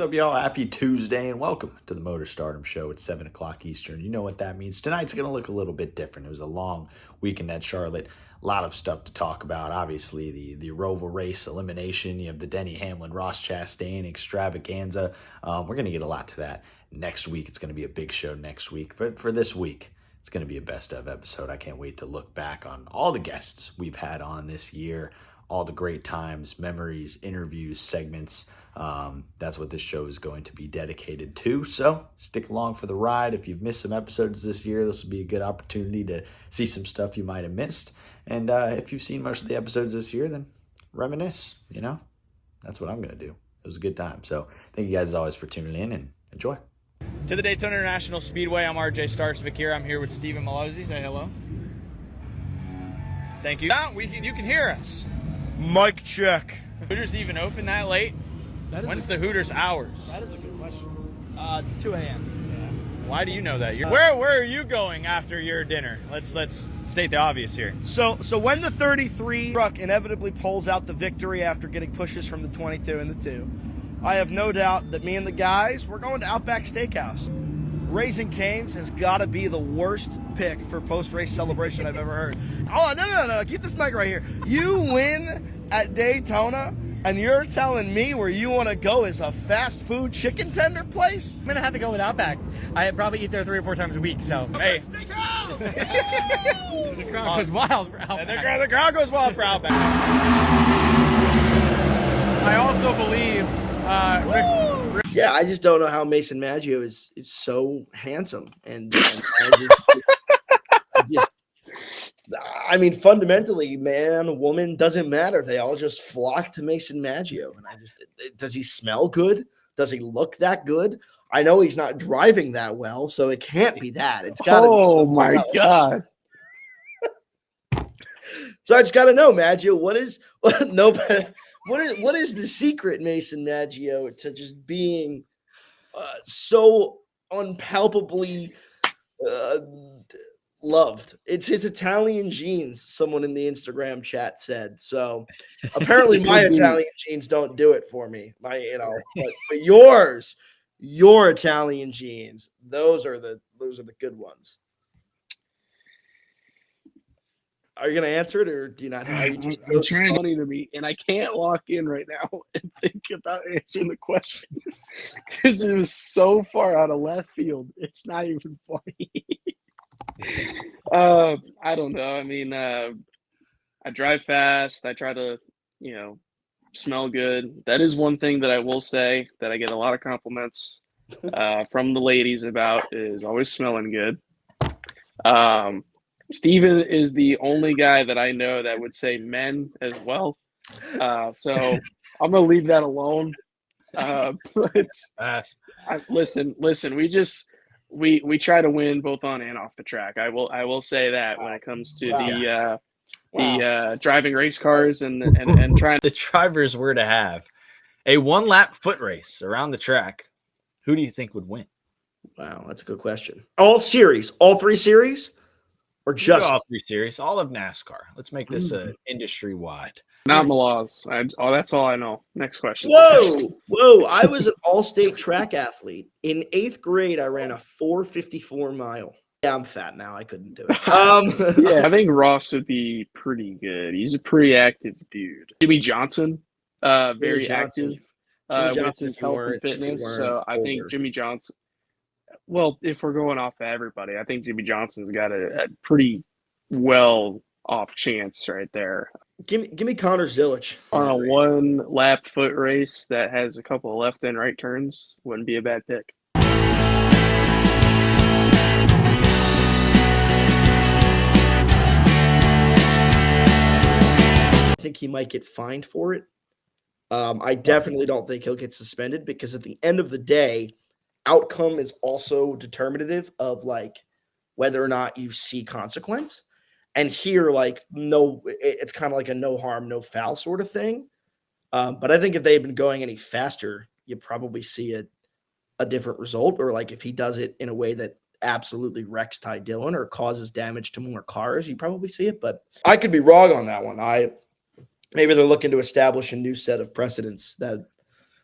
up, y'all? Happy Tuesday and welcome to the Motor Stardom Show at 7 o'clock Eastern. You know what that means. Tonight's going to look a little bit different. It was a long weekend at Charlotte. A lot of stuff to talk about. Obviously, the Roval race elimination. You have the Denny Hamlin, Ross Chastain extravaganza. We're going to get a lot to that next week. It's going to be a big show next week. For this week, it's going to be a best of episode. I can't wait to look back on all the guests we've had on this year, all the great times, memories, interviews, segments. That's what this show is going to be dedicated to. So stick along for the ride. If you've missed some episodes this year, this will be a good opportunity to see some stuff you might have missed. And if you've seen most of the episodes this year, then reminisce, That's what I'm going to do. It was a good time. So thank you guys as always for tuning in and enjoy. To the Daytona International Speedway, I'm RJ Starsvik here. I'm here with Steven Malozzi. Say hello. Thank you. You can hear us. Mic check. Hooters even open that late? When's the Hooters hours? That is a good question. 2 a.m. Why do you know that? Where are you going after your dinner? Let's state the obvious here. So when the 33 truck inevitably pulls out the victory after getting pushes from the 22 and the 2, I have no doubt that me and the guys, we're going to Outback Steakhouse. Raising Cane's has got to be the worst pick for post-race celebration I've ever heard. Oh, no. Keep this mic right here. You win at Daytona, and you're telling me where you want to go is a fast food chicken tender place? I'm going to have to go with Outback. I probably eat there 3 or 4 times a week, so. Hey. The crowd goes wild for Outback. The crowd goes wild for Outback. I also believe Yeah, I just don't know how Mason Maggio is so handsome. And I mean, fundamentally, man, woman, doesn't matter. They all just flock to Mason Maggio. And does he smell good? Does he look that good? I know he's not driving that well, so it can't be that. It's got to be. Oh my God. So I just got to know, Maggio, what is the secret, Mason Maggio, to just being so unpalpably loved? It's his Italian genes, someone in the Instagram chat said. So apparently my Italian genes don't do it for me. But your Italian genes, those are the good ones. Are you going to answer it, or do you not? I'm trying funny to me, and I can't lock in right now and think about answering the question because it was so far out of left field. It's not even funny. I don't know. I mean, I drive fast. I try to, smell good. That is one thing that I will say that I get a lot of compliments from the ladies about, is always smelling good. Steven is the only guy that I know that would say men as well. So I'm going to leave that alone. Listen, we try to win both on and off the track. I will say that when it comes to the driving race cars and trying. The drivers were to have a 1-lap foot race around the track, who do you think would win? Wow, that's a good question. All 3 series? Or just all 3 series, all of NASCAR. Let's make this industry wide. Not Malaz. That's all I know. Next question. Whoa! I was an all-state track athlete. In 8th grade, I ran a 4.54 mile. Yeah, I'm fat now. I couldn't do it. Yeah, I think Ross would be pretty good. He's a pretty active dude. Jimmy Johnson, very active with his health and fitness. So I think Jimmy Johnson. Well, if we're going off of everybody, I think Jimmy Johnson's got a pretty well off chance right there. Give me Connor Zilic on a 1-lap foot race that has a couple of left and right turns. Wouldn't be a bad pick. I think he might get fined for it. I definitely don't think he'll get suspended, because at the end of the day, outcome is also determinative of whether or not you see consequence. And here, no, it's kind of like a no harm, no foul sort of thing. But I think if they had been going any faster, you probably see a different result. Or if he does it in a way that absolutely wrecks Ty Dillon or causes damage to more cars, you probably see it. But I could be wrong on that one. Maybe they're looking to establish a new set of precedents that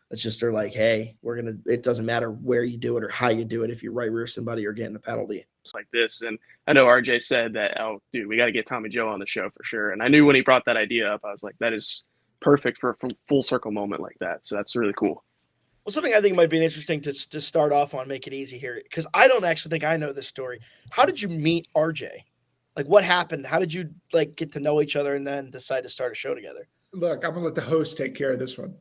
That's just they're like, hey, it doesn't matter where you do it or how you do it. If you right rear somebody, you're getting a penalty. Like this. And I know RJ said that, oh, dude, we got to get Tommy Joe on the show for sure. And I knew when he brought that idea up, I was like, that is perfect for a full circle moment like that. So that's really cool. Well, something I think might be interesting to start off on, make it easy here, because I don't actually think I know this story. How did you meet RJ? Like, what happened? How did you get to know each other and then decide to start a show together? Look, I'm gonna let the host take care of this one.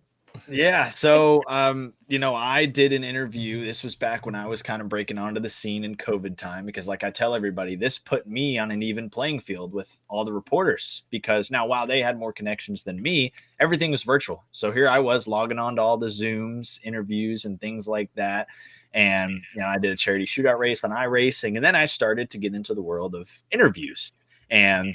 Yeah. So, I did an interview. This was back when I was kind of breaking onto the scene in COVID time, because like I tell everybody, this put me on an even playing field with all the reporters, because now, while they had more connections than me, everything was virtual. So here I was logging on to all the Zooms, interviews, and things like that. And, I did a charity shootout race on iRacing. And then I started to get into the world of interviews. And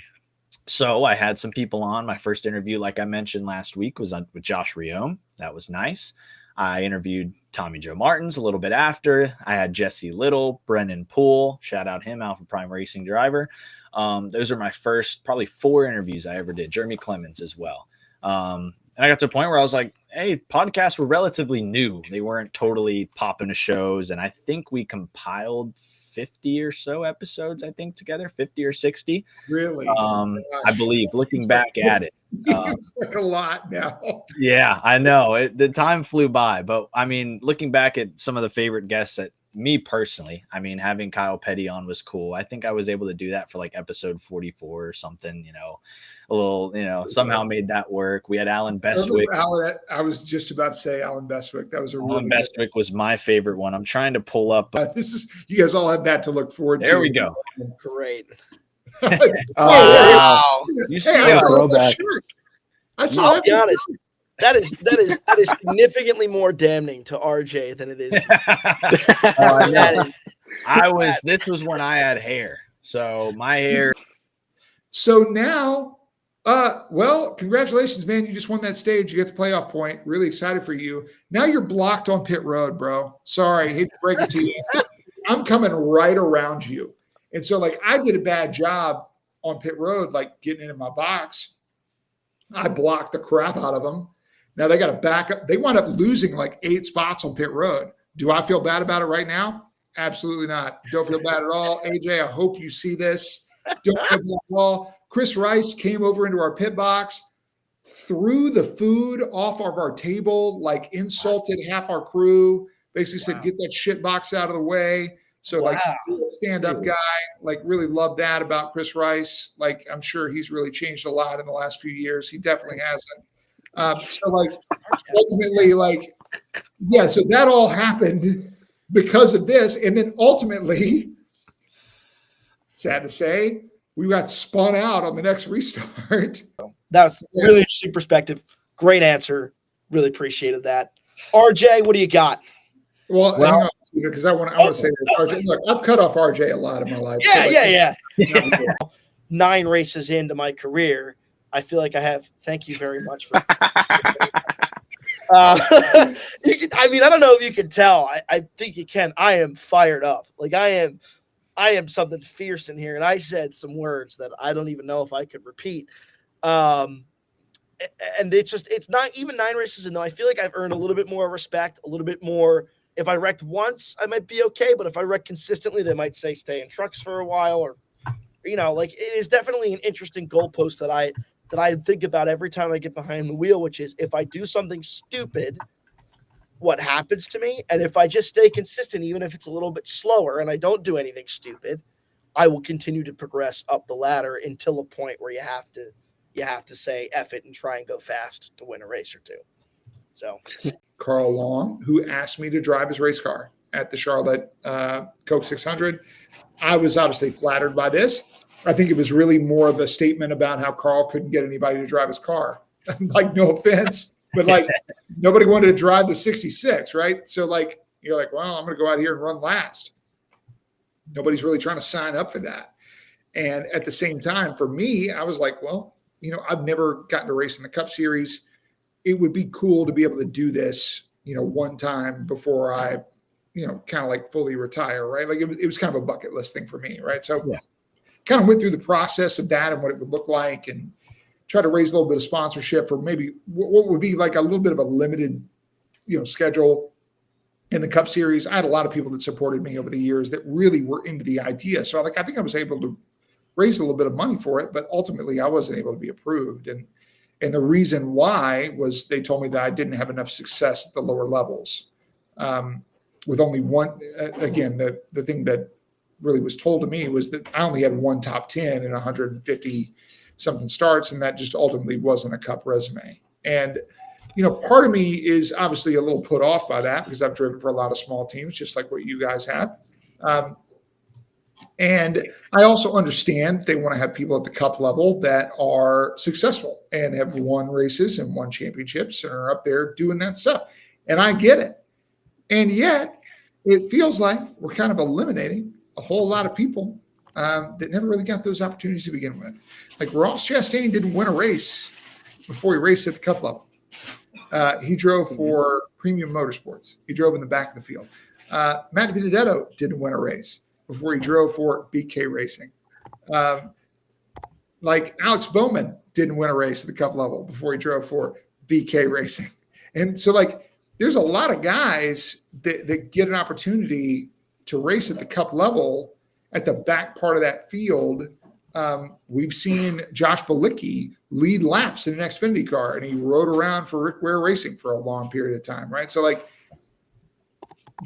so I had some people on. My first interview, like I mentioned last week, was with Josh Riome. That was nice. I interviewed Tommy Joe Martins a little bit after. I had Jesse Little, Brendan Poole, shout out him, Alpha Prime Racing driver. Those are my first probably 4 interviews I ever did. Jeremy Clemens as well. And I got to a point where I was like, hey, podcasts were relatively new. They weren't totally popping to shows. And I think we compiled 50 or so episodes, I think, together, 50 or 60. Really? I believe, looking back at it. It's like a lot now. Yeah, I know. The time flew by. But, I mean, looking back at some of the favorite guests that me personally, I mean, having Kyle Petty on was cool. I think I was able to do that for like episode 44 or something, a little, somehow made that work. We had Alan Bestwick. I was just about to say Alan Bestwick. That was Alan Bestwick was my favorite one. I'm trying to pull up. You guys all have that to look forward to. There we go. Great. Wow. You see a throwback. I saw I'll be honest. That is significantly more damning to RJ than it is to me. This was when I had hair. So my hair. So now, congratulations, man. You just won that stage. You get the playoff point. Really excited for you. Now you're blocked on pit road, bro. Sorry, hate to break it to you. I'm coming right around you. And so I did a bad job on pit road, getting into my box. I blocked the crap out of them. Now they got to back up. They wound up losing 8 spots on pit road. Do I feel bad about it right now? Absolutely not. Don't feel bad at all. AJ, I hope you see this. Don't feel bad at all. Chris Rice came over into our pit box, threw the food off of our table, insulted half our crew, basically said, get that shit box out of the way. So stand-up guy, really love that about Chris Rice. I'm sure he's really changed a lot in the last few years. He definitely hasn't. Ultimately, so that all happened because of this. And then ultimately, sad to say, we got spun out on the next restart. That's really interesting perspective. Great answer. Really appreciated that. RJ, what do you got? Well, hang on, because I want to say this. RJ, look, I've cut off RJ a lot in my life. Yeah. 9 races into my career, I feel like I have. Thank you very much for. I don't know if you can tell. I think you can. I am fired up. I am something fierce in here, and I said some words that I don't even know if I could repeat. And it's not even 9 races in, though. I feel like I've earned a little bit more respect, a little bit more. If I wrecked once, I might be okay, but if I wreck consistently, they might say stay in trucks for a while, or it is definitely an interesting goalpost that I think about every time I get behind the wheel, which is if I do something stupid, what happens to me? And if I just stay consistent, even if it's a little bit slower and I don't do anything stupid, I will continue to progress up the ladder until a point where you have to say F it and try and go fast to win a race or two. So Carl Long, who asked me to drive his race car at the Charlotte Coke 600. I was obviously flattered by this. I think it was really more of a statement about how Carl couldn't get anybody to drive his car. No offense, but nobody wanted to drive the 66, right? So you're well, I'm going to go out here and run last. Nobody's really trying to sign up for that. And at the same time, for me, I was well, I've never gotten to race in the Cup Series. It would be cool to be able to do this, one time before I, kind of fully retire, right? It was kind of a bucket list thing for me, right? So kind of went through the process of that and what it would look like, and try to raise a little bit of sponsorship for maybe what would be a little bit of a limited, schedule in the Cup Series. I had a lot of people that supported me over the years that really were into the idea. So I think I was able to raise a little bit of money for it, but ultimately I wasn't able to be approved. And the reason why was they told me that I didn't have enough success at the lower levels. With only one, again, the thing that really was told to me was that I only had one top 10 and 150 something starts, and that just ultimately wasn't a Cup resume. And, part of me is obviously a little put off by that because I've driven for a lot of small teams, just like what you guys have. And I also understand they want to have people at the Cup level that are successful and have won races and won championships and are up there doing that stuff. And I get it. And yet it feels like we're kind of eliminating a whole lot of people that never really got those opportunities to begin with. Like Ross Chastain didn't win a race before he raced at the Cup level. He drove for Premium Motorsports. He drove in the back of the field. Matt Benedetto didn't win a race before he drove for BK Racing. Like Alex Bowman didn't win a race at the Cup level before he drove for BK Racing. And so there's a lot of guys that get an opportunity to race at the Cup level at the back part of that field. We've seen Josh Bilicki lead laps in an Xfinity car, and he rode around for Rick Ware Racing for a long period of time, right? So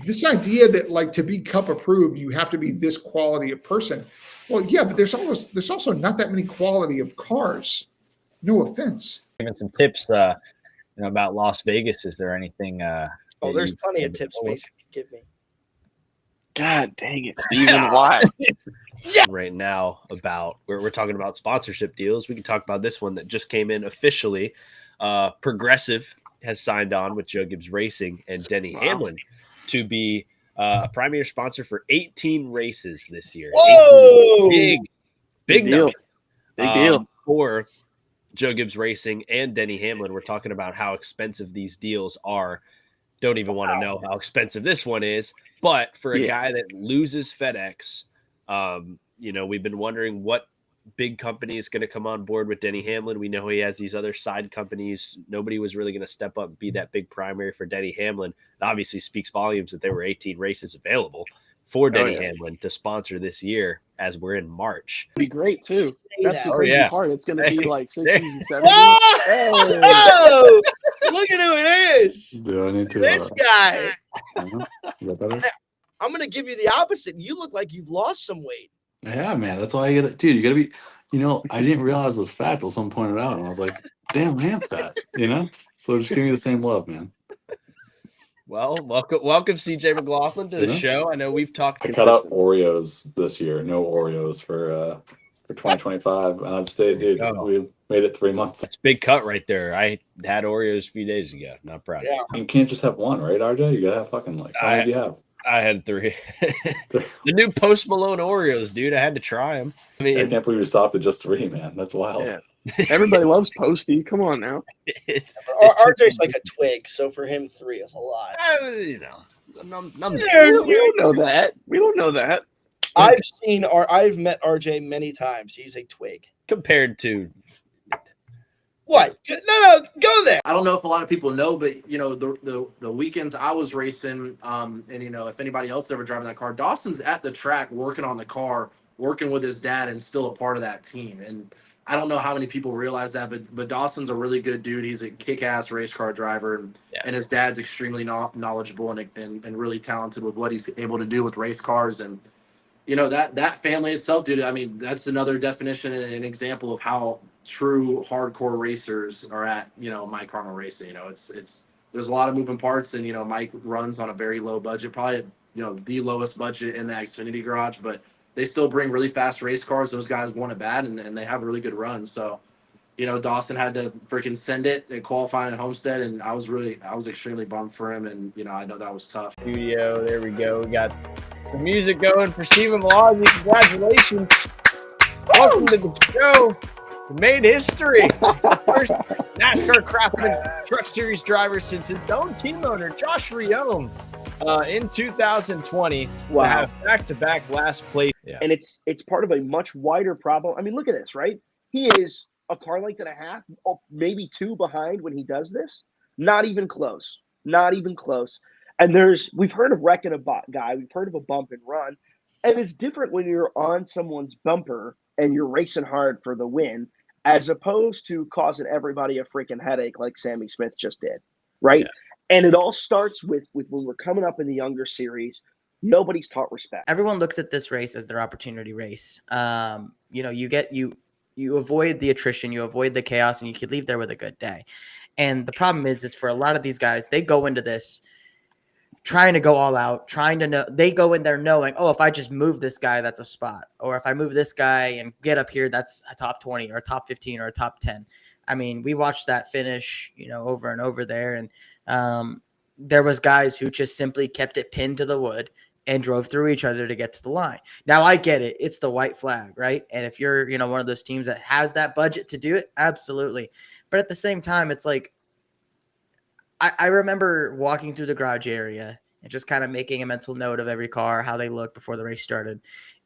this idea that to be Cup approved, you have to be this quality of person. Well, yeah, but there's also not that many quality of cars. No offense. Even some tips, about Las Vegas. Is there anything? There's plenty of tips Mason can give me. God dang it, Steven, why? Yeah. Right now about we're talking about sponsorship deals. We can talk about this one that just came in officially. Progressive has signed on with Joe Gibbs Racing and Denny Hamlin to be a primary sponsor for 18 races this year. Whoa! Big deal. Number. Big deal. For Joe Gibbs Racing and Denny Hamlin. We're talking about how expensive these deals are. Don't even want to know how expensive this one is. But for a guy that loses FedEx, we've been wondering what big company is going to come on board with Denny Hamlin. We know he has these other side companies. Nobody was really going to step up and be that big primary for Denny Hamlin. It obviously speaks volumes that there were 18 races available for Denny Hamlin to sponsor this year as we're in March. It'd be great too. That's the Oh, crazy yeah. part. It's going to be like 60s and 70s. Whoa! Look at who it is. Do I need to? This guy. Is that better? I'm going to give you the opposite. You look like you've lost some weight. Yeah, man. That's why I get it. Dude, you got to be, I didn't realize I was fat till someone pointed it out. And I was like, damn, I am fat, So just give me the same love, man. Well, welcome CJ McLaughlin to the show. I know we've talked. I cut out Oreos this year. No Oreos for 2025. And I've stayed, dude. We've made it 3 months. That's a big cut right there. I had Oreos a few days ago. Not proud. Yeah. You can't just have one, right, RJ? You got to have fucking how many do you have? I had 3. The new Post Malone Oreos, dude. I had to try them. I mean, I can't believe you stopped at just 3, man. That's wild. Yeah. Everybody loves Posty. Come on now. RJ's like a twig, so for him 3 is a lot. We don't know that. We don't know that. I've met RJ many times. He's a twig. Compared to what? No, go there. I don't know if a lot of people know, but the weekends I was racing, and if anybody else ever driving that car, Dawson's at the track working on the car, working with his dad, and still a part of that team. And I don't know how many people realize that, but Dawson's a really good dude. He's a kick-ass race car driver, and his dad's extremely knowledgeable and really talented with what he's able to do with race cars. And that family itself, dude. I mean, that's another definition and an example of how true hardcore racers are at Mike Carmel Racing. It's there's a lot of moving parts, and Mike runs on a very low budget, probably the lowest budget in the Xfinity garage, but they still bring really fast race cars. Those guys want it bad, and they have a really good run. So Dawson had to freaking send it and qualify at Homestead, and I was extremely bummed for him, and I know that was tough. Studio, there we go. We got some music going for Stephen Malazi. Congratulations. Welcome to the show. We made history. First NASCAR Craftsman Truck Series driver since his own team owner, Josh Riome, in 2020. Wow. To have back-to-back last place. Yeah. And it's part of a much wider problem. I mean, look at this, right? He is a car length and a half, maybe 2 behind when he does this. Not even close. Not even close. And we've heard of wrecking a guy, we've heard of a bump and run, and it's different when you're on someone's bumper and you're racing hard for the win, as opposed to causing everybody a freaking headache like Sammy Smith just did, right? Yeah. And it all starts with when we're coming up in the younger series. Nobody's taught respect. Everyone looks at this race as their opportunity race. You avoid the attrition, you avoid the chaos, and you could leave there with a good day. And the problem is for a lot of these guys, they go into this trying to go all out, trying to know. They go in there knowing, oh, if I just move this guy, that's a spot. Or if I move this guy and get up here, that's a top 20 or a top 15 or a top 10. I mean, we watched that finish, over and over there. And there was guys who just simply kept it pinned to the wood and drove through each other to get to the line. Now, I get it. It's the white flag, right? And if you're, one of those teams that has that budget to do it, absolutely. But at the same time, it's like, I remember walking through the garage area and just kind of making a mental note of every car, how they looked before the race started.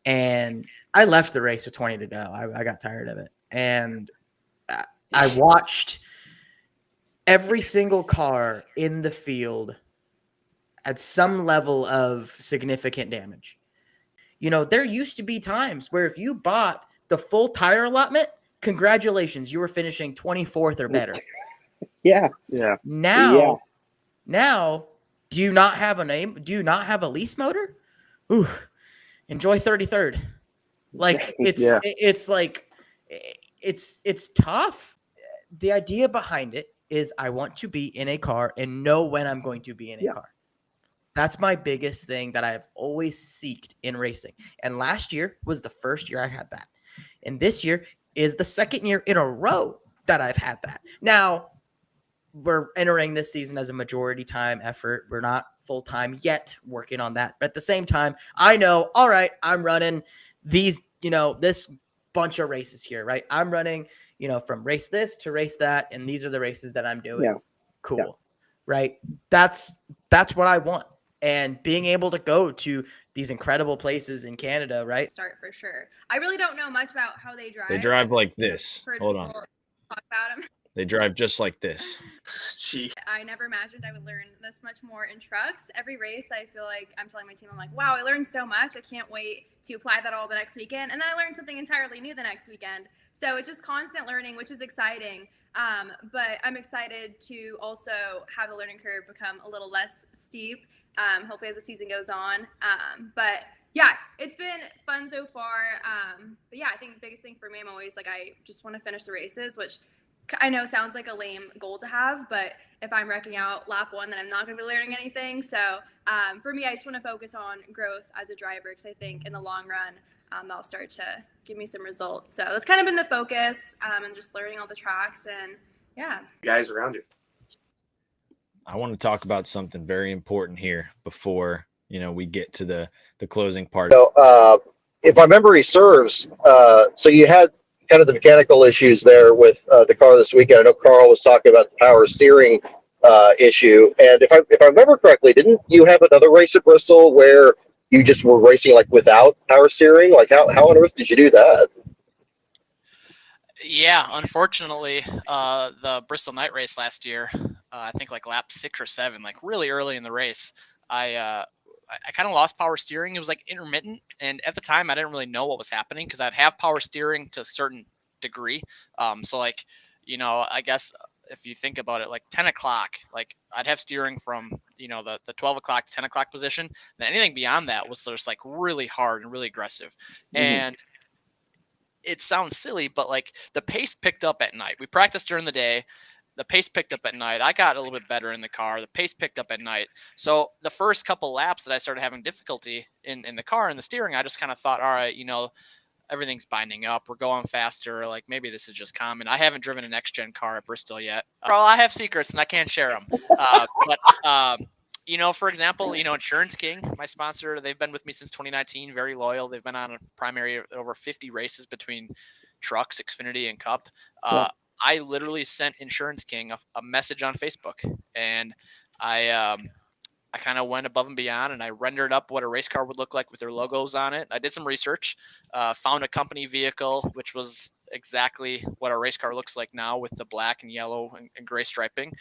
And I left the race with 20 to go. I got tired of it. And I watched every single car in the field at some level of significant damage. There used to be times where if you bought the full tire allotment, congratulations, you were finishing 24th or better. Yeah. Now, do you not have a name? Do you not have a lease motor? Ooh, enjoy 33rd. Like it's tough. The idea behind it is I want to be in a car and know when I'm going to be in a car. That's my biggest thing that I've always seeked in racing. And last year was the first year I had that. And this year is the second year in a row that I've had that. Now, we're entering this season as a majority time effort. We're not full time yet working on that. But at the same time, I know, all right, I'm running these, this bunch of races here, right? I'm running, from race this to race that. And these are the races that I'm doing. Yeah. Cool. Yeah. Right. That's what I want. And being able to go to these incredible places in Canada, right? Start for sure. I really don't know much about how they drive. They drive like this. Hold on. Talk about them. They drive just like this. Jeez. I never imagined I would learn this much more in trucks. Every race, I feel like I'm telling my team, I'm like, wow, I learned so much. I can't wait to apply that all the next weekend. And then I learned something entirely new the next weekend. So it's just constant learning, which is exciting. But I'm excited to also have the learning curve become a little less steep, hopefully as the season goes on. But yeah, it's been fun so far. But yeah, I think the biggest thing for me, I'm always like, I just want to finish the races, which I know sounds like a lame goal to have, but if I'm wrecking out lap one, then I'm not going to be learning anything. So for me, I just want to focus on growth as a driver, because I think in the long run, that'll start to give me some results. So that's kind of been the focus, and just learning all the tracks and yeah. Guys around you. I want to talk about something very important here before, we get to the closing part. So, if my memory serves, so you had kind of the mechanical issues there with the car this weekend. I know Carl was talking about the power steering issue, and if I remember correctly, didn't you have another race at Bristol where you just were racing like without power steering? Like how on earth did you do that? Yeah, unfortunately, the Bristol night race last year, I think like lap 6 or 7, like really early in the race, I kind of lost power steering. It was like intermittent. And at the time, I didn't really know what was happening because I'd have power steering to a certain degree. So like, I guess if you think about it, like 10 o'clock, like I'd have steering from, the 12 o'clock to 10 o'clock position. Then anything beyond that was just like really hard and really aggressive. Mm-hmm. And it sounds silly, but like the pace picked up at night. We practiced during the day. The pace picked up at night. I got a little bit better in the car. The pace picked up at night. So the first couple laps that I started having difficulty in the car and the steering, I just kind of thought, all right, everything's binding up. We're going faster. Like maybe this is just common. I haven't driven a next gen car at Bristol yet. Well, I have secrets and I can't share them. For example, Insurance King, my sponsor, they've been with me since 2019, very loyal. They've been on a primary over 50 races between trucks, Xfinity, and Cup. I literally sent Insurance King a message on Facebook, and I kind of went above and beyond, and I rendered up what a race car would look like with their logos on it. I did some research, found a company vehicle, which was exactly what a race car looks like now with the black and yellow and gray striping.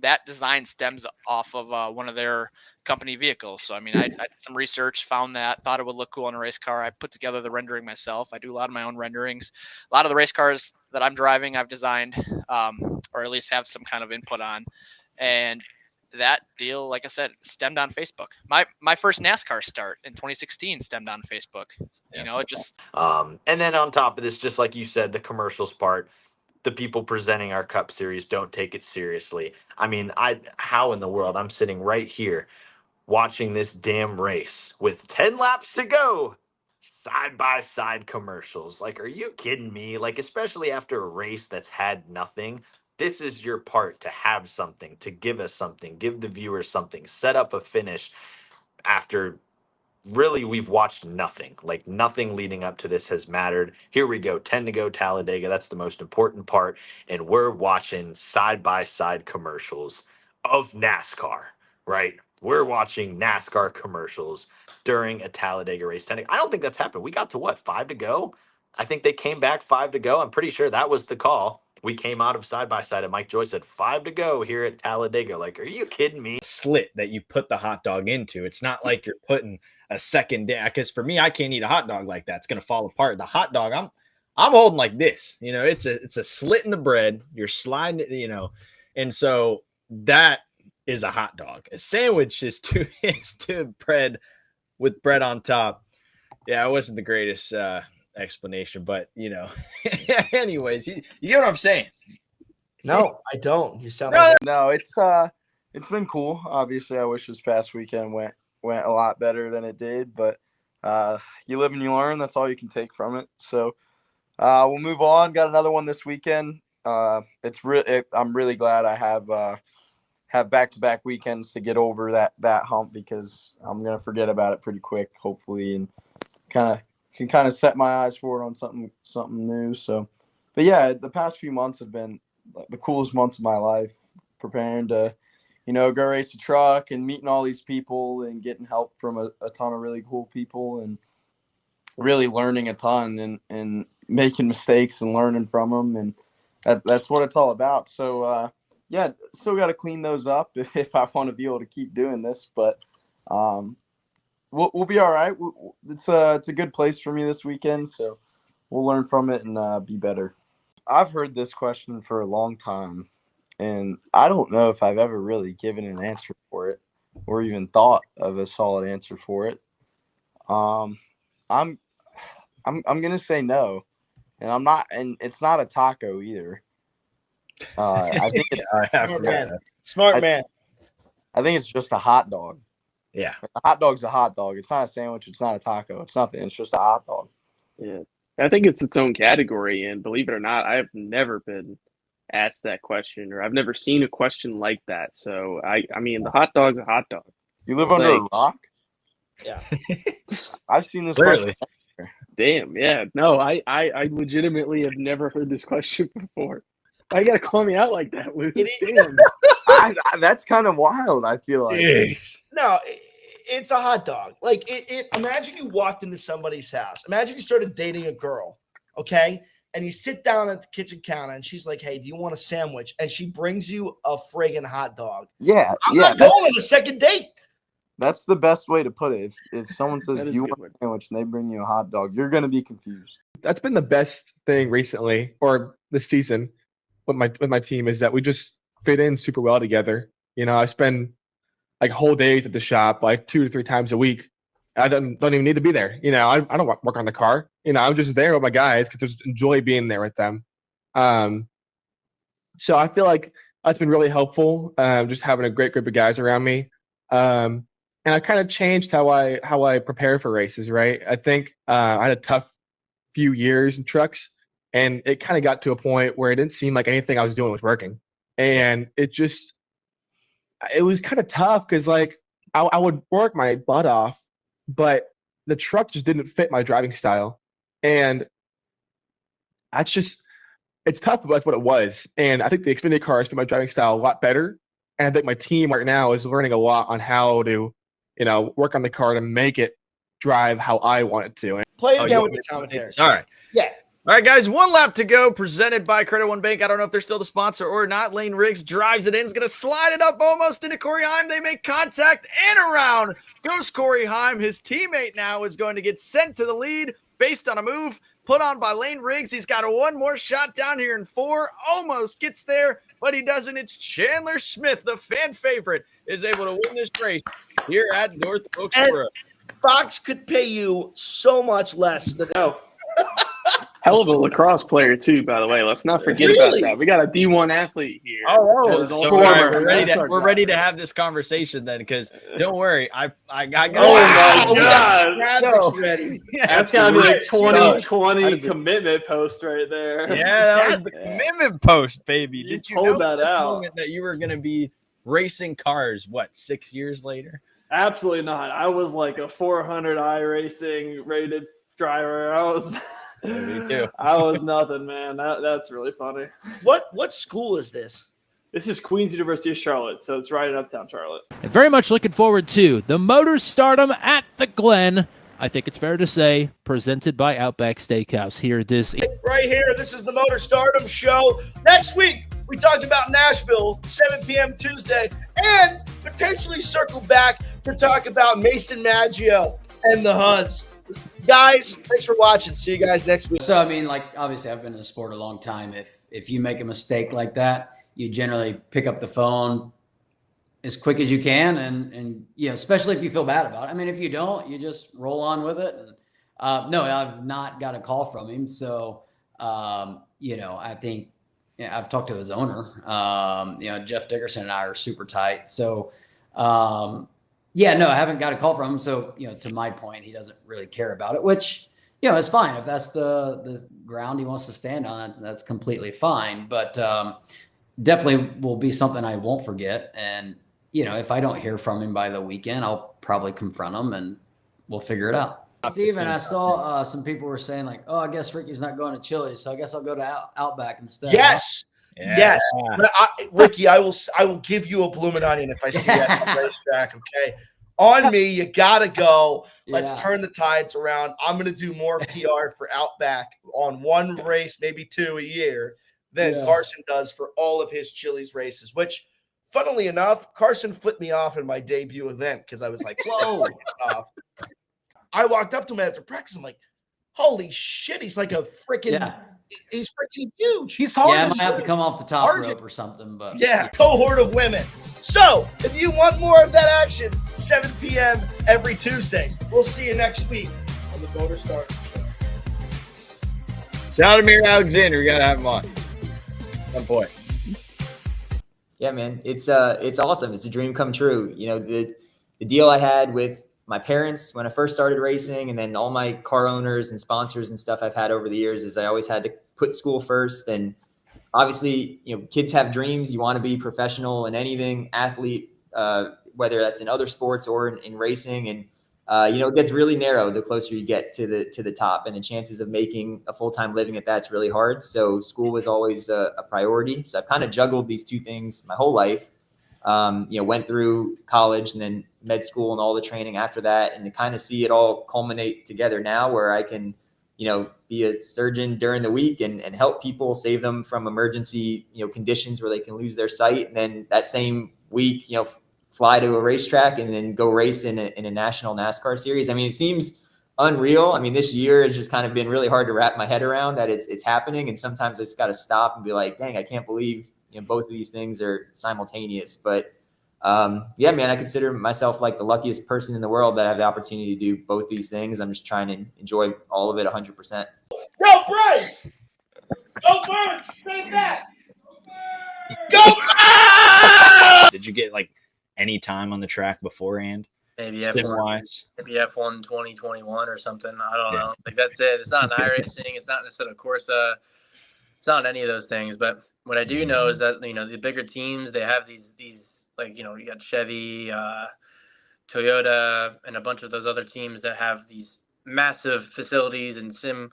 that design stems off of one of their company vehicles. So, I mean, I did some research, found that, thought it would look cool in a race car. I put together the rendering myself. I do a lot of my own renderings. A lot of the race cars that I'm driving, I've designed, or at least have some kind of input on. And that deal, like I said, stemmed on Facebook. My first NASCAR start in 2016 stemmed on Facebook. You know, it just. And then on top of this, just like you said, the commercials part, the people presenting our Cup Series don't take it seriously. I mean, how in the world? I'm sitting right here watching this damn race with 10 laps to go. Side by side commercials. Like, are you kidding me? Like, especially after a race that's had nothing. This is your part to have something, to give us something, give the viewers something, set up a finish after really we've watched nothing. Like, nothing leading up to this has mattered. Here we go, 10 to go, Talladega. That's the most important part. And we're watching side by side commercials of NASCAR, right? We're watching NASCAR commercials during a Talladega race. I don't think that's happened. We got to what, 5 to go? I think they came back 5 to go. I'm pretty sure that was the call. We came out of side by side, and Mike Joyce said 5 to go here at Talladega. Like, are you kidding me? Slit that you put the hot dog into. It's not like you're putting a second down, because for me, I can't eat a hot dog like that. It's gonna fall apart. The hot dog, I'm holding like this. You know, it's a slit in the bread. You're sliding it, you know, and so that is a hot dog. A sandwich is to bread with bread on top. Yeah, it wasn't the greatest explanation, but you know. Anyways, you know what I'm saying? No, I don't. You sound no. It's been cool. Obviously, I wish this past weekend went a lot better than it did, but you live and you learn. That's all you can take from it. So we'll move on. Got another one this weekend. I'm really glad I have back-to-back weekends to get over that hump, because I'm gonna forget about it pretty quick, hopefully, and can set my eyes forward on something new. So, but yeah, the past few months have been the coolest months of my life, preparing to, go race a truck and meeting all these people and getting help from a ton of really cool people, and really learning a ton and making mistakes and learning from them. And that's what it's all about. So, yeah, still got to clean those up if I want to be able to keep doing this, but we'll be all right. It's a good place for me this weekend, so we'll learn from it and be better. I've heard this question for a long time, and I don't know if I've ever really given an answer for it or even thought of a solid answer for it. I'm gonna say no, and I'm not, and it's not a taco either. I think smart man. I think it's just a hot dog. Yeah, a hot dog's a hot dog. It's not a sandwich. It's not a taco. It's nothing. It's just a hot dog. Yeah, I think it's its own category, and believe it or not, I've never been asked that question, or I've never seen a question like that. So I mean, the hot dog's a hot dog. You live under a rock? Yeah, I've seen this Clearly. question. Damn, yeah. No, I legitimately have never heard this question before. Why you gotta call me out like that, Luke? Damn. That's kind of wild, I feel like. No, it's a hot dog. Like, imagine you walked into somebody's house. Imagine you started dating a girl, okay? And you sit down at the kitchen counter, and she's like, hey, do you want a sandwich? And she brings you a friggin' hot dog. Yeah. I'm not going on a second date. That's the best way to put it. If someone says, do you want a sandwich, and they bring you a hot dog, you're going to be confused. That's been the best thing recently, or this season, with my team, is that we just fit in super well together. I spend like whole days at the shop, like 2 to 3 times a week. I don't even need to be there. I don't work on the car. I'm just there with my guys because I just enjoy being there with them. So I feel like that's been really helpful. Just having a great group of guys around me. And I kind of changed how I prepare for races. Right. I think I had a tough few years in trucks, and it kind of got to a point where it didn't seem like anything I was doing was working, and it was kind of tough because like I would work my butt off, but the truck just didn't fit my driving style. And it's tough, but that's what it was. And I think the Xfinity cars fit my driving style a lot better. And I think my team right now is learning a lot on how to, work on the car to make it drive how I want it to. Play it again with the commentary. All right. Yeah. All right, guys, one lap to go, presented by Credit One Bank. I don't know if they're still the sponsor or not. Lane Riggs drives it in. Is going to slide it up almost into Corey Heim. They make contact and around goes Corey Heim. His teammate now is going to get sent to the lead based on a move put on by Lane Riggs. He's got one more shot down here in 4. Almost gets there, but he doesn't. It's Chandler Smith, the fan favorite, is able to win this race here at North Wilkesboro. Fox could pay you so much less than Hell of a lacrosse player too, by the way. Let's not forget about that. We got a D1 athlete here. We're ready to have this conversation then, because don't worry, I got. Oh my God! Graphics ready. That's gotta be like 2020 commitment post right there. Yeah, that was the commitment post, baby. Did you know pulled that this out. moment that you were going to be racing cars? What, 6 years later? Absolutely not. I was like a 400 iRacing rated driver. I was. Me too. I was nothing, man. That's really funny. What school is this? This is Queen's University of Charlotte, so it's right in Uptown Charlotte. And very much looking forward to the Motor Stardom at the Glen. I think it's fair to say, presented by Outback Steakhouse. Here, this right here. This is the Motor Stardom show. Next week, we talked about Nashville, 7 p.m. Tuesday, and potentially circle back to talk about Mason Maggio and the HUDs. Guys, thanks for watching. See you guys next week. So, I mean, like, obviously I've been in the sport a long time. If you make a mistake like that, you generally pick up the phone as quick as you can. And you know, especially if you feel bad about it. I mean, if you don't, you just roll on with it. And, no, I've not got a call from him. So, you know, I think I've talked to his owner. You know, Jeff Dickerson and I are super tight. So, yeah, no, I haven't got a call from him. So, you know, to my point, he doesn't really care about it, which, you know, it's fine. If that's the ground he wants to stand on, that's completely fine. But definitely will be something I won't forget. And, you know, if I don't hear from him by the weekend, I'll probably confront him and we'll figure it out. Steven, I saw some people were saying like, oh, I guess Ricky's not going to Chili's, so I guess I'll go to Outback instead. Yes. Yeah. Yes. But Ricky, I will give you a blooming onion if I see you at the racetrack, okay? On me, you gotta go. Let's turn the tides around. I'm gonna do more PR for Outback on one race, maybe 2 a year, than Carson does for all of his Chili's races, which funnily enough, Carson flipped me off in my debut event because I was like, whoa. I walked up to him after practice. I'm like, holy shit, he's like a freaking he's freaking huge. He's hard. Yeah, I might have to come off the top rope or something, but cohort of women. So if you want more of that action, 7 p.m. every Tuesday. We'll see you next week on the Motor Stardom Show. Shout out to Amir Alexander. We gotta have him on. Oh boy. Yeah, man. It's awesome. It's a dream come true. You know, the deal I had with my parents when I first started racing, and then all my car owners and sponsors and stuff I've had over the years, is I always had to put school first. And obviously, you know, kids have dreams. You want to be professional in anything, athlete, whether that's in other sports or in racing. And you know, it gets really narrow the closer you get to the top, and the chances of making a full-time living at that's really hard. So school was always a priority. So I've kind of juggled these two things my whole life. You know, went through college and then med school and all the training after that, and to kind of see it all culminate together now where I can, you know, be a surgeon during the week and help people, save them from emergency, you know, conditions where they can lose their sight. And then that same week, you know, fly to a racetrack and then go race in a national NASCAR series. I mean, it seems unreal. I mean, this year has just kind of been really hard to wrap my head around that it's happening. And sometimes I just got to stop and be like, dang, I can't believe, you know, both of these things are simultaneous. But yeah, man, I consider myself like the luckiest person in the world that I have the opportunity to do both these things. I'm just trying to enjoy all of it 100%. Go Bryce! Go Birds! Stay back! Go Birds! Did you get like any time on the track beforehand? Maybe F1, maybe F1 2021 or something. I don't know. Like that's it. It's not an iRacing. It's not necessarily Corsa. It's not any of those things. But what I do know is that, you know, the bigger teams, they have these like, you know, you got Chevy, Toyota, and a bunch of those other teams that have these massive facilities and sim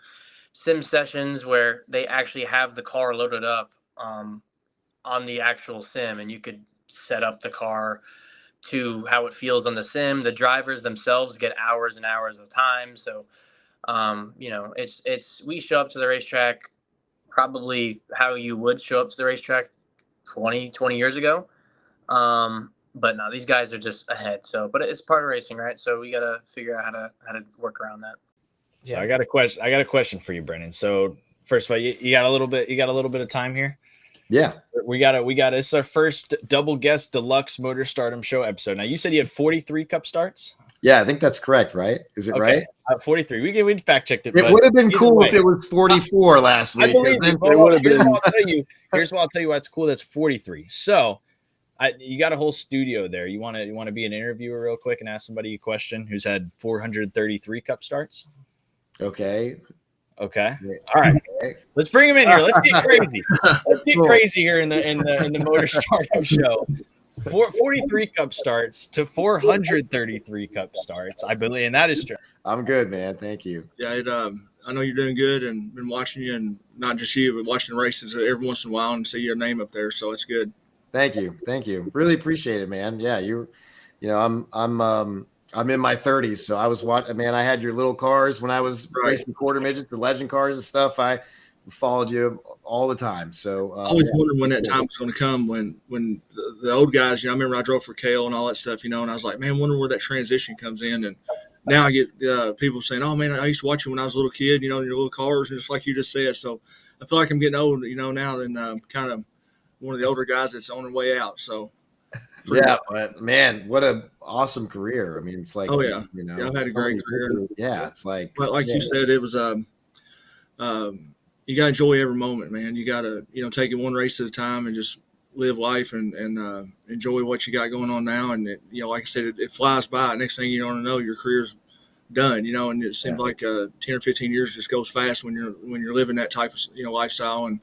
sessions where they actually have the car loaded up on the actual sim, and you could set up the car to how it feels on the sim. The drivers themselves get hours and hours of time. So It's we show up to the racetrack probably how you would show up to the racetrack 20 years ago. But no, these guys are just ahead. So, but it's part of racing, right? So we got to figure out how to work around that. So I got a question for you, Brennan. So first of all, you got a little bit of time here. Yeah, we got it. It's our first double guest deluxe Motor Stardom show episode. Now you said you had 43 Cup starts. Yeah, I think that's correct, right? Is it right? 43. We fact checked it. It would have been cool if it was 44 last week. I believe you. Here's what I'll tell you. What's cool. That's 43. So, you got a whole studio there. You want to be an interviewer real quick and ask somebody a question who's had 433 Cup starts? Okay. All right. Let's bring him in here. Let's get crazy. Let's get crazy here in the Motor Stardom show. 43 Cup starts to 433 Cup starts, I believe, and that is true. I'm good, man. Thank you. Yeah, I know you're doing good, and been watching you, and not just you, but watching the races every once in a while and see your name up there. So it's good. Thank you. Really appreciate it, man. Yeah, I'm in my 30s, so I was I had your little cars when I was racing quarter midgets, the legend cars and stuff. I followed you all the time. So I always wondered when that time was going to come when the old guys, I remember I drove for Kale and all that stuff, and I was like, man, wonder where that transition comes in. And now I get people saying, oh man, I used to watch you when I was a little kid, in your little cars, and just like you just said. So I feel like I'm getting old, now, and kind of one of the older guys that's on their way out. So yeah, but man, what a awesome career. I mean, it's like, oh yeah, I've had a great career. Yeah, it's like, you said, it was you got to enjoy every moment, man. You got to, take it one race at a time and just live life and enjoy what you got going on now. And like I said, it flies by. Next thing you don't know, your career's done, and it seems like 10 or 15 years just goes fast when you're living that type of, lifestyle and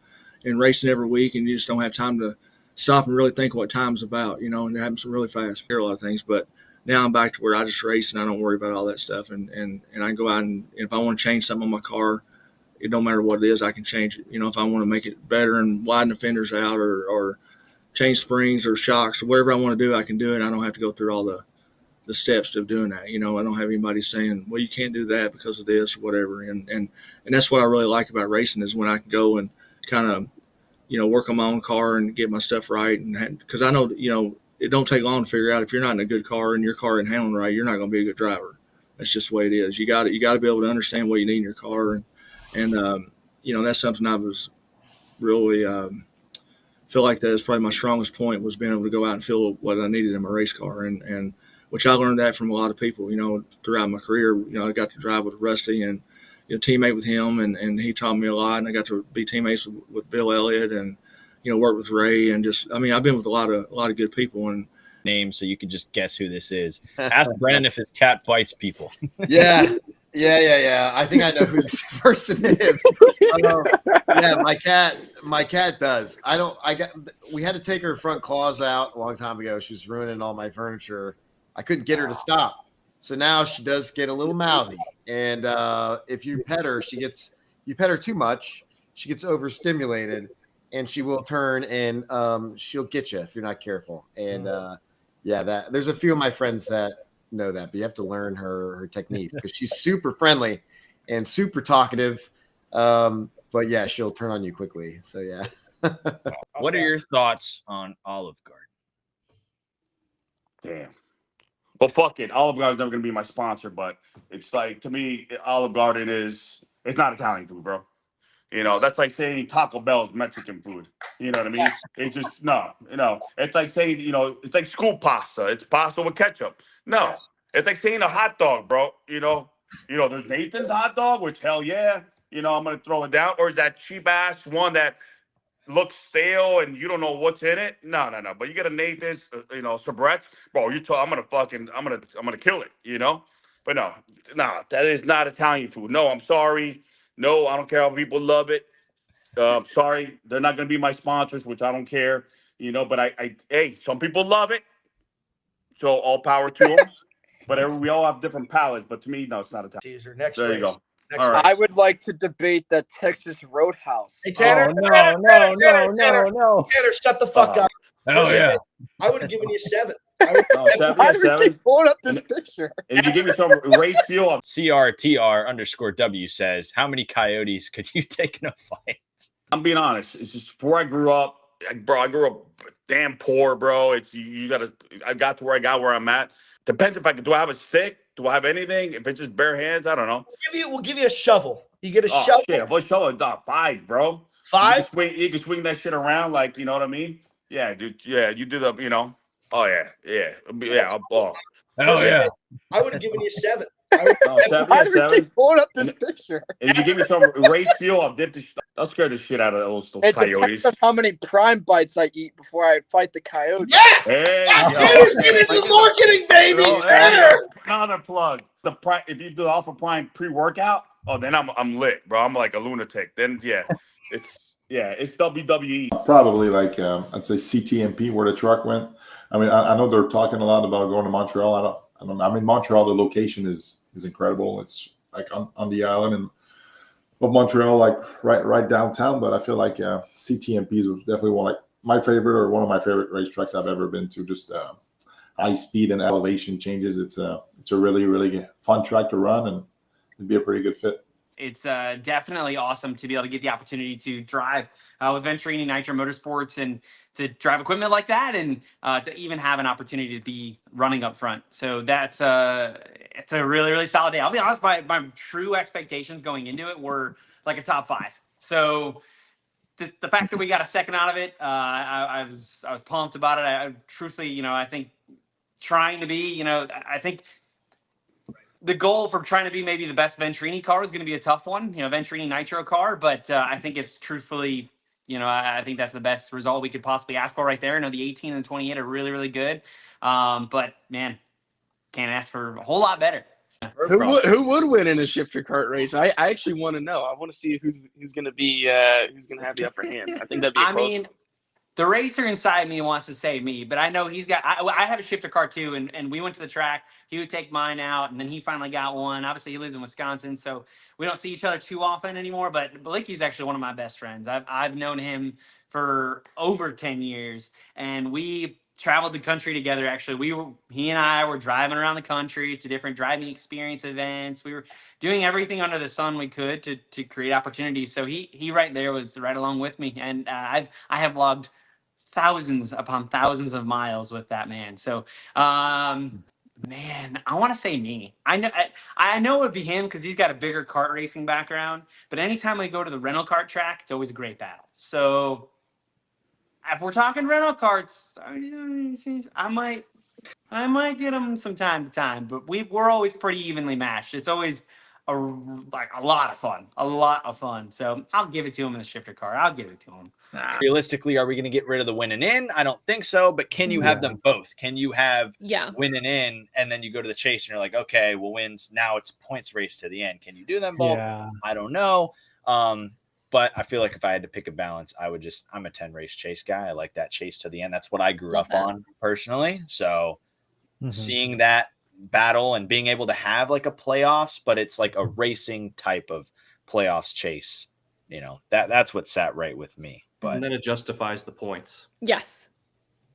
racing every week, and you just don't have time to stop and really think what time's about, and it happens really fast. I hear a lot of things, but now I'm back to where I just race and I don't worry about all that stuff. And I go out and if I want to change something on my car, it don't matter what it is, I can change it. If I want to make it better and widen the fenders out or change springs or shocks or whatever I want to do, I can do it. I don't have to go through all the steps of doing that. I don't have anybody saying, well, you can't do that because of this or whatever. And that's what I really like about racing is when I can go and kind of, work on my own car and get my stuff right. And because I know that, it don't take long to figure out if you're not in a good car and your car isn't handling right, you're not going to be a good driver. That's just the way it is. You got to be able to understand what you need in your car. And that's something I was really feel like that is probably my strongest point was being able to go out and feel what I needed in my race car. And which I learned that from a lot of people, throughout my career. I got to drive with Rusty and teammate with him, and he taught me a lot. And I got to be teammates with Bill Elliott and work with Ray, and just I've been with a lot of good people. And names, so you can just guess who this is. Ask Brennan if his cat bites people. Yeah. I think I know who this person is. Yeah, my cat does. We had to take her front claws out a long time ago. She was ruining all my furniture. I couldn't get her to stop. So now she does get a little mouthy. And if you pet her, you pet her too much, she gets overstimulated and she will turn and she'll get you if you're not careful. And there's a few of my friends that know that, but you have to learn her techniques because she's super friendly and super talkative. But yeah, she'll turn on you quickly. So yeah. What are your thoughts on Olive Garden? Damn. Well, fuck it. Olive Garden's never gonna be my sponsor, but it's like, to me, Olive Garden it's not Italian food, bro. That's like saying Taco Bell's Mexican food. You know what I mean? It's just no. It's like saying, it's like school pasta. It's pasta with ketchup. No, it's like saying a hot dog, bro. There's Nathan's hot dog, which hell yeah, I'm gonna throw it down. Or is that cheap ass one that looks stale and you don't know what's in it? No. But you get a Nathan's, Sabrett's, bro. I'm gonna kill it. But no, that is not Italian food. No, I'm sorry. No, I don't care how people love it. Sorry, they're not going to be my sponsors, which I don't care. But hey, some people love it. So all power to them. But we all have different palates. But to me, no, it's not Italian. Caesar, next there race. You go. Next all right. I would like to debate the Texas Roadhouse. Hey, Tanner, no, Tanner, shut the fuck up. Oh yeah. I would have given you 7. Why do we keep pulling up this picture? And if you give me some race fuel, CRTR_W says, how many coyotes could you take in a fight? I'm being honest. It's just before I grew up, bro. I grew up damn poor, bro. It's you gotta. I got to where I got where I'm at. Depends if I can. Do I have a stick? Do I have anything? If it's just bare hands, I don't know. We'll give you a shovel. You get a Oh shovel. shit! What shovel? Dog, 5, bro. 5? You can swing that shit around, like, you know what I mean? Yeah, dude. Yeah, you do the, you know. Oh yeah, yeah, yeah. Oh yeah. I would have given you 7. No, 7, Why yeah, do we 7. keep pulling up this picture? And if you give me some race fuel, I'll scare the shit out of those It coyotes. depends on how many prime bites I eat before I fight the coyote. Yeah! Hey, Tanner's getting the marketing, baby! No, Tanner! another plug. If you do the Alpha Prime pre-workout, oh, then I'm lit, bro. I'm like a lunatic. Then it's WWE. Probably like I'd say CTMP where the truck went. I mean, I know they're talking a lot about going to Montreal. I don't. I mean, Montreal, the location is incredible. It's like on the island of Montreal, like right downtown. But I feel like CTMPs was definitely one my favorite or one of my favorite racetracks I've ever been to. Just high speed and elevation changes. It's a really fun track to run, and it'd be a pretty good fit. It's definitely awesome to be able to get the opportunity to drive with Venturini Nitro Motorsports and to drive equipment like that, and to even have an opportunity to be running up front. So that's it's a really solid day. I'll be honest, my true expectations going into it were like a top 5. So the fact that we got a second out of it, I was pumped about it. I truthfully, I think trying to be, I think the goal for trying to be maybe the best Venturini car is going to be a tough one, Venturini Nitro car. But I think it's truthfully, I think that's the best result we could possibly ask for right there. The 18 and the 28 are really good. But man, can't ask for a whole lot better. Who would win in a shifter cart race? I actually want to know. I want to see who's going to be who's going to have the upper hand. I think that'd be a close one. The racer inside me wants to say me, but I know he's got. I have a shifter car too, and we went to the track. He would take mine out, and then he finally got one. Obviously, he lives in Wisconsin, so we don't see each other too often anymore. But Blickey's actually one of my best friends. I've known him for over 10 years, and we traveled the country together. Actually, he and I were driving around the country to different driving experience events. We were doing everything under the sun we could to create opportunities. So he right there was right along with me, and I have logged thousands upon thousands of miles with that man. So, man, I want to say me. I know it would be him because he's got a bigger kart racing background. But anytime we go to the rental kart track, it's always a great battle. So, if we're talking rental karts, I might get him some time to time. But we're always pretty evenly matched. It's always a lot of fun. So I'll give it to him in the shifter car. I'll give it to him. Realistically, are we going to get rid of the win and in? I don't think so. But can you have them both? Can you have win and in, and then you go to the chase and you're like, okay, well, wins. Now it's points race to the end. Can you do them both? Yeah. I don't know. But I feel like if I had to pick a balance, I'm a 10 race chase guy. I like that chase to the end. That's what I grew up on personally. So seeing that battle and being able to have like a playoffs, but it's like a racing type of playoffs chase, that's what sat right with me. But and then it justifies the points. Yes.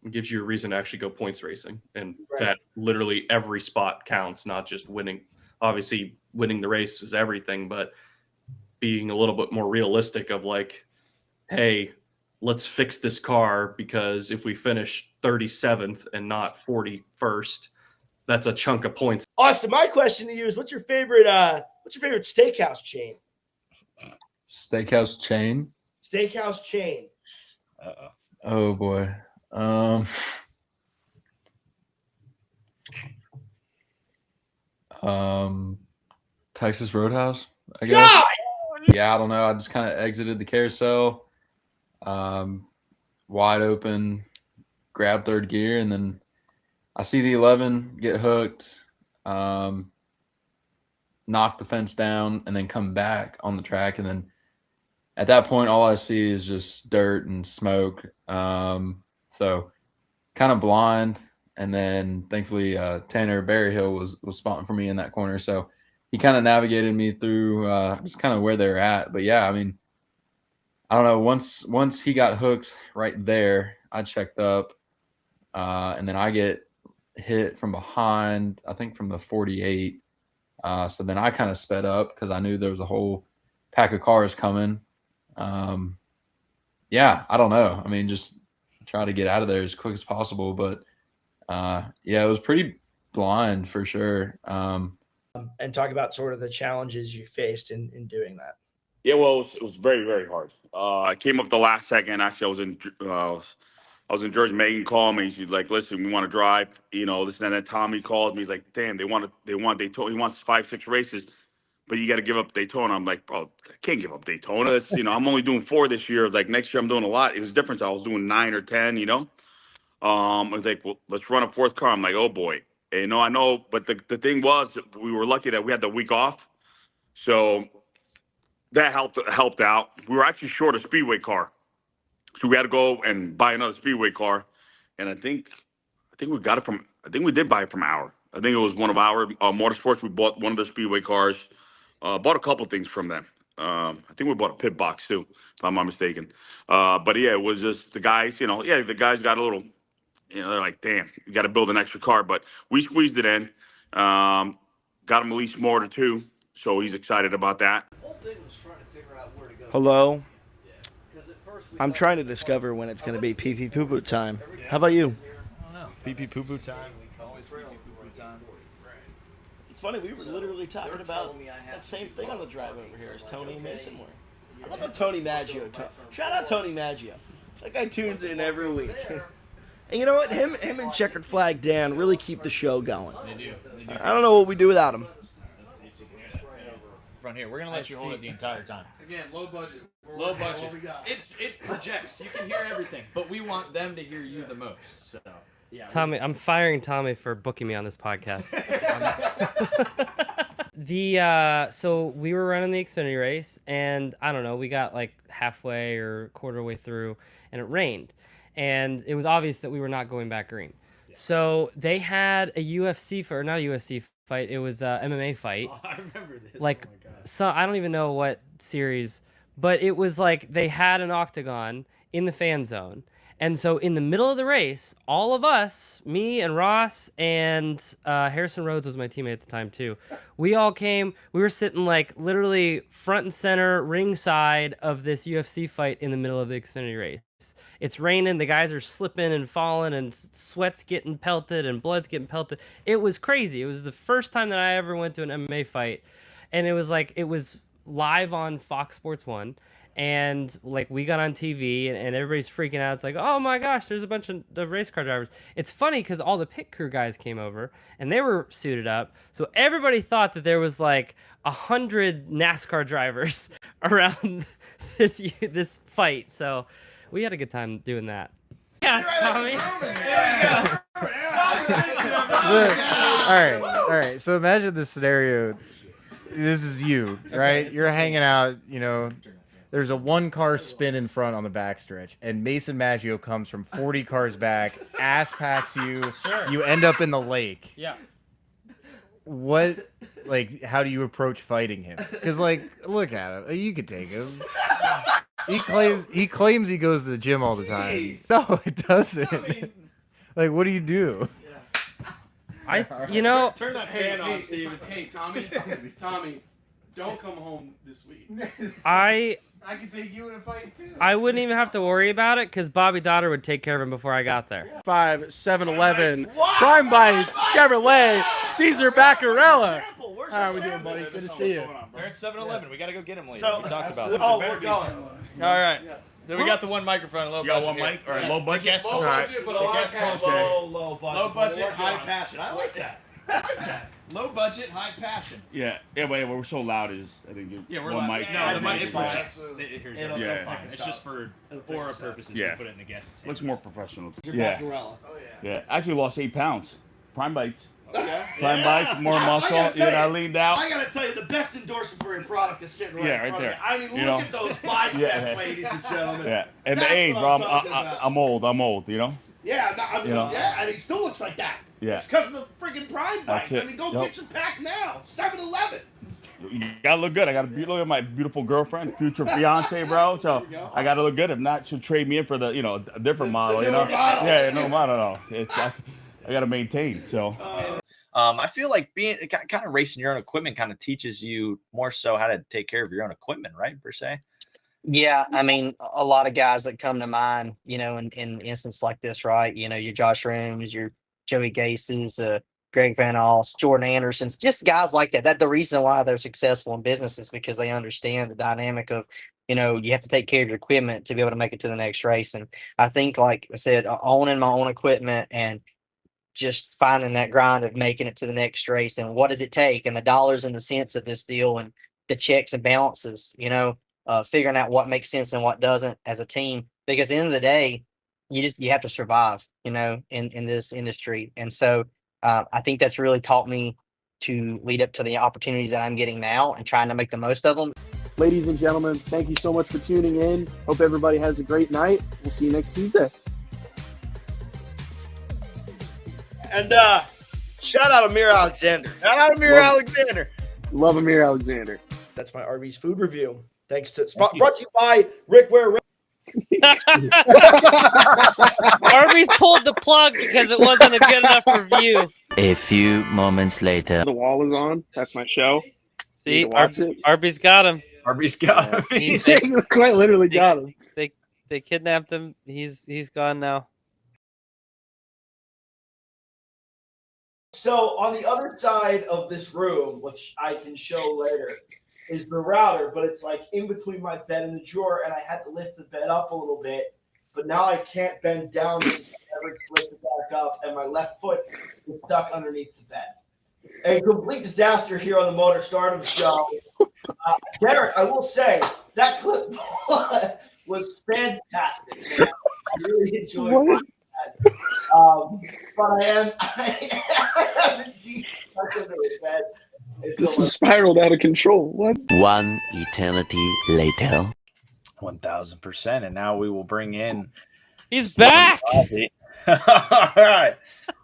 It gives you a reason to actually go points racing, and that literally every spot counts, not just winning. Obviously, winning the race is everything, but being a little bit more realistic of like, hey, let's fix this car because if we finish 37th and not 41st, that's a chunk of points. Austin, my question to you is, what's your favorite steakhouse chain? Steakhouse chain? Steakhouse chain. Oh boy. Texas Roadhouse, I guess. God! Yeah, I don't know. I just kind of exited the carousel, wide open, grab third gear, and then I see the 11 get hooked, knock the fence down, and then come back on the track. And then at that point, all I see is just dirt and smoke. So kind of blind. And then thankfully, Tanner Berryhill was spotting for me in that corner. So he kind of navigated me through just kind of where they're at. But yeah, I mean, I don't know. Once he got hooked right there, I checked up, and then I get hit from behind, I think from the 48. So then I kind of sped up because I knew there was a whole pack of cars coming. Yeah, I don't know. I mean, just try to get out of there as quick as possible. But yeah, it was pretty blind for sure. And talk about sort of the challenges you faced in doing that. Yeah, well, it was very, very hard. I came up the last second. Actually, I was in Jersey. Megan called me. She's like, "Listen, we want to drive. You know, this and that." Tommy called me. He's like, "Damn, they want Daytona. He wants 5, 6 races, but you got to give up Daytona." I'm like, "Bro, I can't give up Daytona. It's, you know, I'm only doing 4 this year. Like next year, I'm doing a lot." It was different. So I was doing 9 or 10. You know, I was like, "Well, let's run a 4th car." I'm like, "Oh boy." And, you know, I know, but the thing was, we were lucky that we had the week off, so that helped out. We were actually short a speedway car, so we had to go and buy another speedway car. And I think we got it from. I think we did buy it from Our. I think it was one of our motorsports. We bought one of their speedway cars. Bought a couple things from them. I think we bought a pit box too, if I'm not mistaken. But yeah, it was just the guys. You know, yeah, the guys got a little. You know, they're like, "Damn, you got to build an extra car." But we squeezed it in. Got him a lease motor too, so he's excited about that. Hello. I'm trying to discover when it's going to be pee-pee poo-poo time. How about you? I don't know. Pee-pee poo-poo time. Always pee-pee poo-poo time. It's funny, we were literally talking about that same thing on the drive over here as Tony and Mason were. I love how Tony Maggio. Shout out Tony Maggio. That guy tunes in every week. And you know what? Him and Checkered Flag Dan really keep the show going. They do. I don't know what we do without him. Run here. We're gonna let you hold it the entire time. Again, low budget. Low budget. It projects. You can hear everything, but we want them to hear you the most. So. Yeah, Tommy, I'm firing Tommy for booking me on this podcast. So we were running the Xfinity race, and I don't know, we got like halfway or quarter way through, and it rained, and it was obvious that we were not going back green. Yeah. So they had a UFC fight, or not a UFC fight. It was a MMA fight. Oh, I remember this. Like, so I don't even know what series, but it was like they had an octagon in the fan zone. And so in the middle of the race, all of us, me and Ross and Harrison Rhodes was my teammate at the time too. We all came, we were sitting like literally front and center ringside of this UFC fight in the middle of the Xfinity race. It's raining, the guys are slipping and falling and sweat's getting pelted and blood's getting pelted. It was crazy. It was the first time that I ever went to an MMA fight. And it was like, it was live on Fox Sports 1. And like we got on TV and everybody's freaking out. It's like, oh my gosh, there's a bunch of race car drivers. It's funny because all the pit crew guys came over and they were suited up. So everybody thought that there was like 100 NASCAR drivers around this fight. So we had a good time doing that. Yes, Tommy. All right. So imagine this scenario. This is you, right? You're hanging out, you know. There's a 1-car spin in front on the backstretch, and Mason Maggio comes from 40 cars back, ass packs you. Sure. You end up in the lake. Yeah. What, like, how do you approach fighting him? Because, like, look at him. You could take him. He claims he goes to the gym all the time. No, it doesn't. Like, what do you do? You know. Turn that fan on, Steve. Hey, Tommy. Don't come home this week. I can take you in a fight too. I wouldn't even have to worry about it because Bobby Dotter would take care of him before I got there. 7-Eleven, Prime Bites, Chevrolet, Caesar Baccarella. How are we doing, buddy? Good to see you. We're at 7-Eleven. We got to go get him later. So, we talked about it. Oh, we're going. All right. Then we got the one microphone. Low budget. One mic? All right, low budget? Low budget, but a lot of passion. Low budget. Low budget, high passion. I like that. Low budget, high passion. Yeah, but we're so loud is I think we're one loud. mic. No, the mic is projects. It hears everything. It's just for aura purposes. Yeah. We put it in the guest. Looks more professional. Yeah. Yeah. Actually lost 8 pounds. Prime Bites. Okay. Prime Bites, more muscle. I leaned out. I gotta tell you, the best endorsement for your product is sitting right in front there. of me. I mean, look at those biceps, ladies and gentlemen. Yeah, and That's the age, what bro. I'm I'm old. You know. Yeah, You know? yeah, and he still looks like that. Yeah. It's because of the freaking Prime Bites. That's it. I mean, go Yep. get your pack now. 7-Eleven. You gotta look good. I gotta look at my beautiful girlfriend, future fiance, bro. So I gotta look good. If not, she'll trade me in for the, a different model. You know? Different model. Yeah, no model. No. It's I got to maintain. So. I feel like being kind of racing your own equipment kind of teaches you more so how to take care of your own equipment, right? Per se. Yeah, I mean, a lot of guys that come to mind, in instance like this, right? Your Josh Rooms, your Joey Gases, Greg Van Alst, Jordan Andersons, just guys like that. That the reason why they're successful in business is because they understand the dynamic of, you have to take care of your equipment to be able to make it to the next race. And I think, like I said, owning my own equipment and just finding that grind of making it to the next race and what does it take and the dollars and the cents of this deal and the checks and balances, figuring out what makes sense and what doesn't as a team. Because at the end of the day, you have to survive, in this industry. And so I think that's really taught me to lead up to the opportunities that I'm getting now and trying to make the most of them. Ladies and gentlemen, thank you so much for tuning in. Hope everybody has a great night. We'll see you next Tuesday. And shout out Amir Alexander. Shout out Amir Alexander. Love Amir Alexander. That's my Arby's food review. Thanks to brought to you by Rick Ware. Arby's pulled the plug because it wasn't a good enough review. A few moments later. The Wall is on. That's my show. See, Arby's got him. Arby's got him. They quite literally got him. They kidnapped him. He's gone now. So on the other side of this room, which I can show later, is the router, but it's like in between my bed and the drawer, and I had to lift the bed up a little bit, but now I can't bend down and ever lift it back up, and my left foot is stuck underneath the bed. A complete disaster here on the Motor Stardom show. Derek, I will say, that clip was fantastic, man. I really enjoyed watching that. But I am indeed stuck under the bed. This is spiraled out of control. What? One eternity later. 1000%. And now we will bring in. He's back. All right.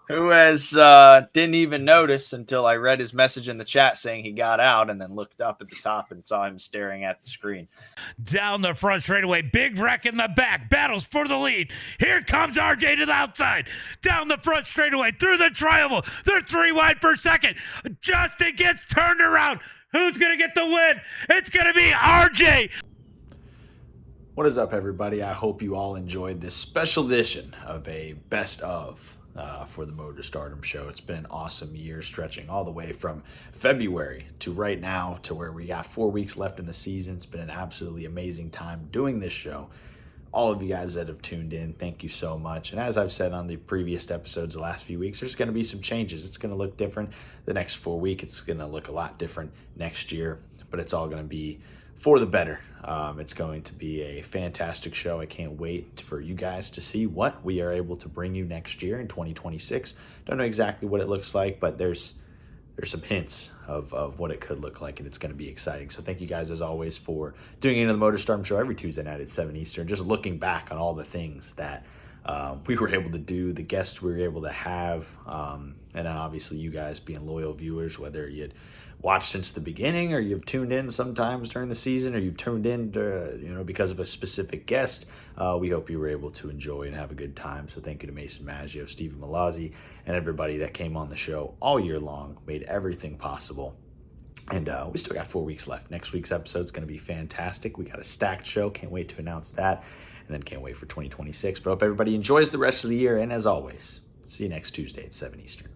Who has didn't even notice until I read his message in the chat saying he got out and then looked up at the top and saw him staring at the screen. Down the front straightaway, big wreck in the back, battles for the lead. Here comes RJ to the outside. Down the front straightaway, through the triangle. They're 3 wide per second. Justin gets turned around. Who's going to get the win? It's going to be RJ. What is up, everybody? I hope you all enjoyed this special edition of a best of for the Motor Stardom show. It's been an awesome year, stretching all the way from February to right now to where we got 4 weeks left in the season. It's been an absolutely amazing time doing this show. All of you guys that have tuned in, thank you so much. And as I've said on the previous episodes the last few weeks, there's going to be some changes. It's going to look different the next 4 weeks. It's going to look a lot different next year, but it's all going to be for the better. It's going to be a fantastic show. I can't wait for you guys to see what we are able to bring you next year in 2026. Don't know exactly what it looks like, but there's some hints of what it could look like, and it's going to be exciting. So thank you guys, as always, for tuning into the Motor Stardom show every Tuesday night at 7 Eastern, just looking back on all the things that we were able to do, the guests we were able to have, and then obviously you guys being loyal viewers, whether you'd watched since the beginning or you've tuned in sometimes during the season or you've tuned in to, because of a specific guest. We hope you were able to enjoy and have a good time. So thank you to Mason Maggio, Stephen Malazzi, and everybody that came on the show all year long, made everything possible. And we still got 4 weeks left. Next week's episode is going to be fantastic. We got a stacked show. Can't wait to announce that. And then can't wait for 2026. But hope everybody enjoys the rest of the year. And as always, see you next Tuesday at 7 Eastern.